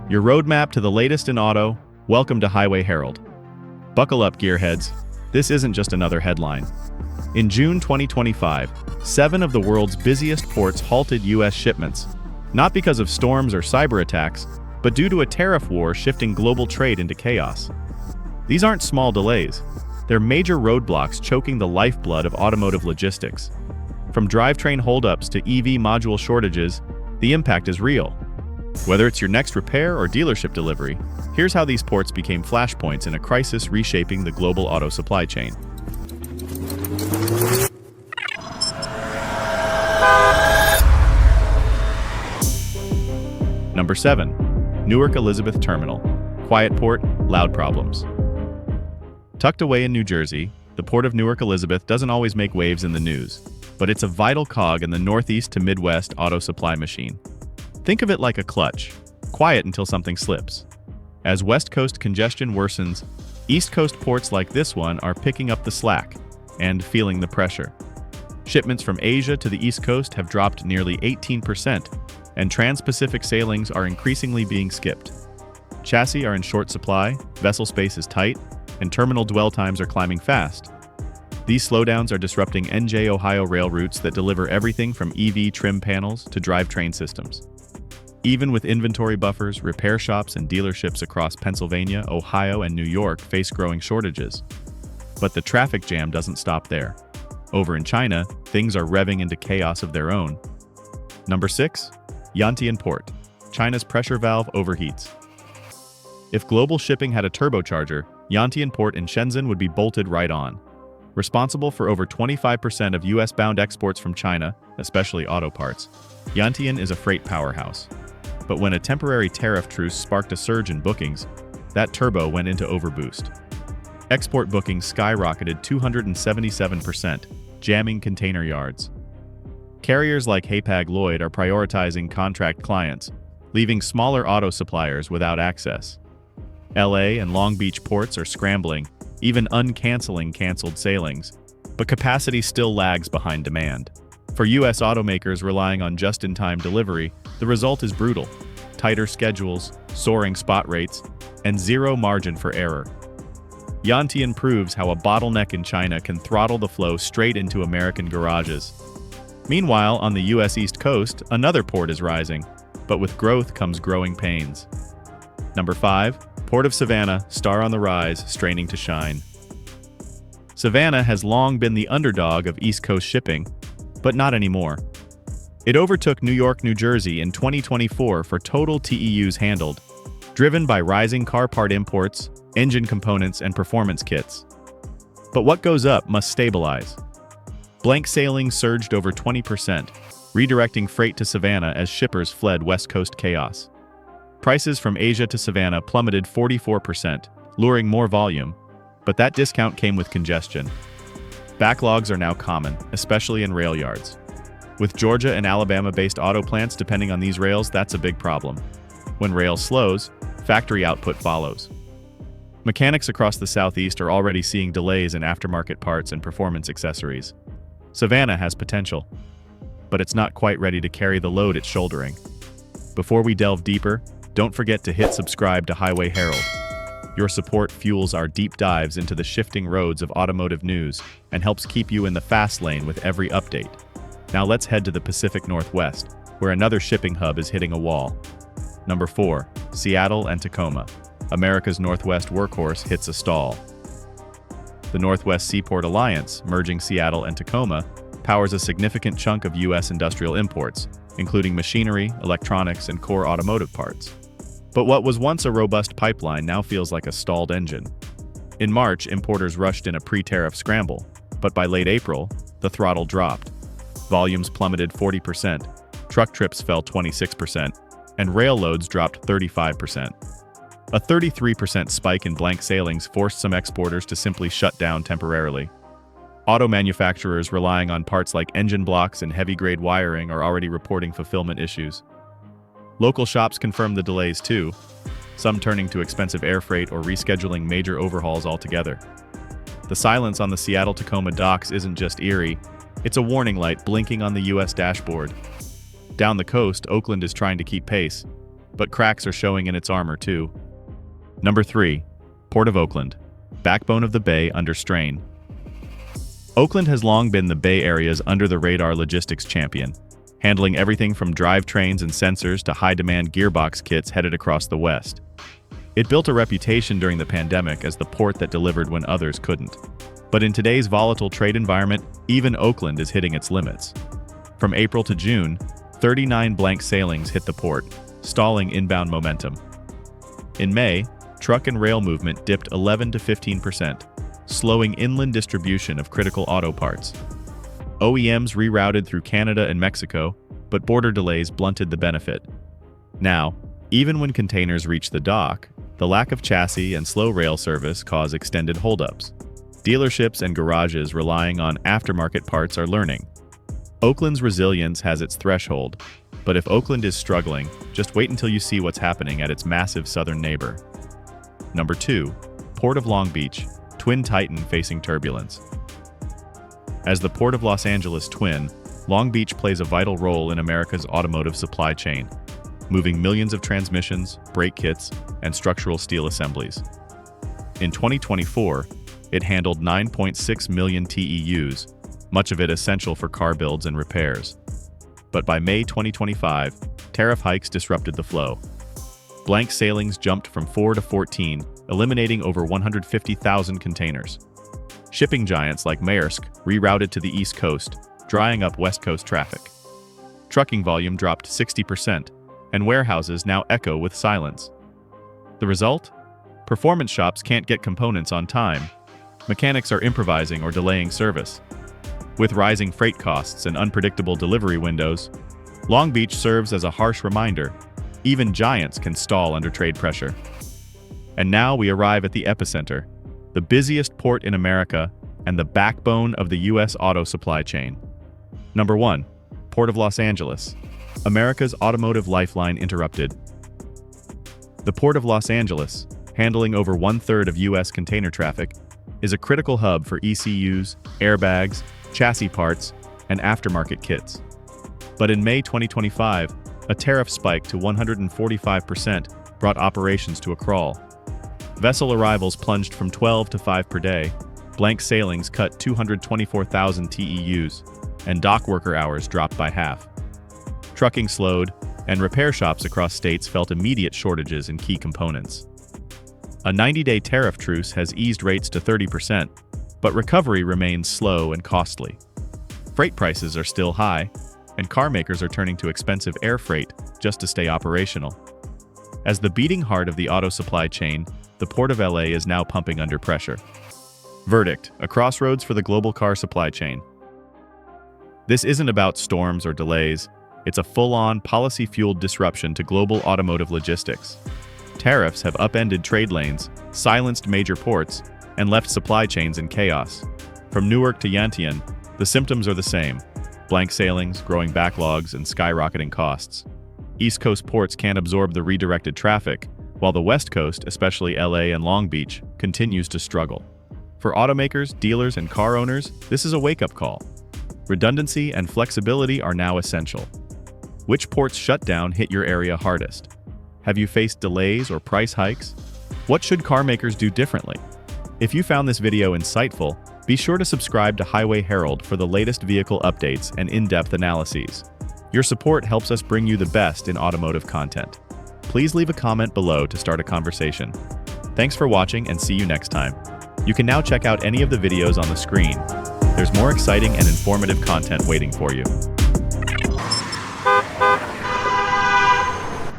Your roadmap to the latest in auto. Welcome to Highway Herald. Buckle up, gearheads. This isn't just another headline. In June 2025, 7 of the world's busiest ports halted U.S. shipments, not because of storms or cyber attacks, but due to a tariff war shifting global trade into chaos. These aren't small delays. They're major roadblocks choking the lifeblood of automotive logistics. From drivetrain holdups to EV module shortages, the impact is real. Whether it's your next repair or dealership delivery, here's how these ports became flashpoints in a crisis reshaping the global auto supply chain. Number 7. Newark-Elizabeth Terminal. Quiet port, loud problems. Tucked away in New Jersey, the port of Newark-Elizabeth doesn't always make waves in the news, but it's a vital cog in the Northeast to Midwest auto supply machine. Think of it like a clutch, quiet until something slips. As West Coast congestion worsens, East Coast ports like this one are picking up the slack and feeling the pressure. Shipments from Asia to the East Coast have dropped nearly 18%, and trans-Pacific sailings are increasingly being skipped. Chassis are in short supply, vessel space is tight, and terminal dwell times are climbing fast. These slowdowns are disrupting NJ Ohio rail routes that deliver everything from EV trim panels to drivetrain systems. Even with inventory buffers, repair shops and dealerships across Pennsylvania, Ohio, and New York face growing shortages. But the traffic jam doesn't stop there. Over in China, things are revving into chaos of their own. Number 6. Yantian Port. China's pressure valve overheats. If global shipping had a turbocharger, Yantian Port in Shenzhen would be bolted right on. Responsible for over 25% of US-bound exports from China, especially auto parts, Yantian is a freight powerhouse. But when a temporary tariff truce sparked a surge in bookings, that turbo went into overboost. Export bookings skyrocketed 277%, jamming container yards. Carriers like Hapag-Lloyd are prioritizing contract clients, leaving smaller auto suppliers without access. LA and Long Beach ports are scrambling, even uncanceling canceled sailings, but capacity still lags behind demand. For U.S. automakers relying on just-in-time delivery, the result is brutal. Tighter schedules, soaring spot rates, and zero margin for error. Yantian proves how a bottleneck in China can throttle the flow straight into American garages. Meanwhile, on the U.S. East Coast, another port is rising, but with growth comes growing pains. Number 5. Port of Savannah, star on the rise, straining to shine. Savannah has long been the underdog of East Coast shipping, but not anymore. It overtook New York, New Jersey in 2024 for total TEUs handled, driven by rising car part imports, engine components, and performance kits. But what goes up must stabilize. Blank sailings surged over 20%, redirecting freight to Savannah as shippers fled West Coast chaos. Prices from Asia to Savannah plummeted 44%, luring more volume, but that discount came with congestion. Backlogs are now common, especially in rail yards. With Georgia and Alabama-based auto plants depending on these rails, that's a big problem. When rail slows, factory output follows. Mechanics across the Southeast are already seeing delays in aftermarket parts and performance accessories. Savannah has potential, but it's not quite ready to carry the load it's shouldering. Before we delve deeper, don't forget to hit subscribe to Highway Herald. Your support fuels our deep dives into the shifting roads of automotive news and helps keep you in the fast lane with every update. Now let's head to the Pacific Northwest, where another shipping hub is hitting a wall. Number 4. Seattle and Tacoma. America's Northwest workhorse hits a stall. The Northwest Seaport Alliance, merging Seattle and Tacoma, powers a significant chunk of U.S. industrial imports, including machinery, electronics, and core automotive parts. But what was once a robust pipeline now feels like a stalled engine. In March, importers rushed in a pre-tariff scramble, but by late April, the throttle dropped. Volumes plummeted 40%, truck trips fell 26%, and rail loads dropped 35%. A 33% spike in blank sailings forced some exporters to simply shut down temporarily. Auto manufacturers relying on parts like engine blocks and heavy-grade wiring are already reporting fulfillment issues. Local shops confirmed the delays too, some turning to expensive air freight or rescheduling major overhauls altogether. The silence on the Seattle-Tacoma docks isn't just eerie, it's a warning light blinking on the U.S. dashboard. Down the coast, Oakland is trying to keep pace. but cracks are showing in its armor too. Number 3. Port of Oakland, backbone of the Bay under strain. Oakland has long been the Bay Area's under-the-radar logistics champion, handling everything from drivetrains and sensors to high-demand gearbox kits headed across the West. It built a reputation during the pandemic as the port that delivered when others couldn't. But in today's volatile trade environment, even Oakland is hitting its limits. From April to June, 39 blank sailings hit the port, stalling inbound momentum. In May, truck and rail movement dipped 11 to 15%, slowing inland distribution of critical auto parts. OEMs rerouted through Canada and Mexico, but border delays blunted the benefit. Now, even when containers reach the dock, the lack of chassis and slow rail service cause extended holdups. Dealerships and garages relying on aftermarket parts are learning. Oakland's resilience has its threshold, but if Oakland is struggling, just wait until you see what's happening at its massive southern neighbor. Number 2. Port of Long Beach, twin titan facing turbulence. As the Port of Los Angeles twin, Long Beach plays a vital role in America's automotive supply chain, moving millions of transmissions, brake kits, and structural steel assemblies. In 2024, it handled 9.6 million TEUs, much of it essential for car builds and repairs. But by May 2025, tariff hikes disrupted the flow. Blank sailings jumped from 4 to 14, eliminating over 150,000 containers. Shipping giants like Maersk rerouted to the East Coast, drying up West Coast traffic. Trucking volume dropped 60%, and warehouses now echo with silence. The result? Performance shops can't get components on time. Mechanics are improvising or delaying service. With rising freight costs and unpredictable delivery windows, Long Beach serves as a harsh reminder: even giants can stall under trade pressure. And now we arrive at the epicenter, the busiest port in America and the backbone of the U.S. auto supply chain. Number 1. Port of Los Angeles, America's automotive lifeline interrupted. The Port of Los Angeles, handling over 1/3 of U.S. container traffic, is a critical hub for ECUs, airbags, chassis parts, and aftermarket kits. But in May 2025, a tariff spike to 145% brought operations to a crawl. Vessel arrivals plunged from 12 to 5 per day, blank sailings cut 224,000 TEUs, and dock worker hours dropped by half. Trucking slowed, and repair shops across states felt immediate shortages in key components. A 90-day tariff truce has eased rates to 30%, but recovery remains slow and costly. Freight prices are still high, and car makers are turning to expensive air freight just to stay operational. As the beating heart of the auto supply chain, the Port of LA is now pumping under pressure. Verdict: a crossroads for the global car supply chain. This isn't about storms or delays. It's a full-on, policy-fueled disruption to global automotive logistics. Tariffs have upended trade lanes, silenced major ports, and left supply chains in chaos. From Newark to Yantian, the symptoms are the same: blank sailings, growing backlogs, and skyrocketing costs. East Coast ports can't absorb the redirected traffic, while the West Coast, especially LA and Long Beach, continues to struggle. For automakers, dealers, and car owners, this is a wake-up call. Redundancy and flexibility are now essential. Which ports shutdown hit your area hardest? Have you faced delays or price hikes? What should car makers do differently? If you found this video insightful, be sure to subscribe to Highway Herald for the latest vehicle updates and in-depth analyses. Your support helps us bring you the best in automotive content. Please leave a comment below to start a conversation. Thanks for watching, and see you next time. You can now check out any of the videos on the screen. There's more exciting and informative content waiting for you.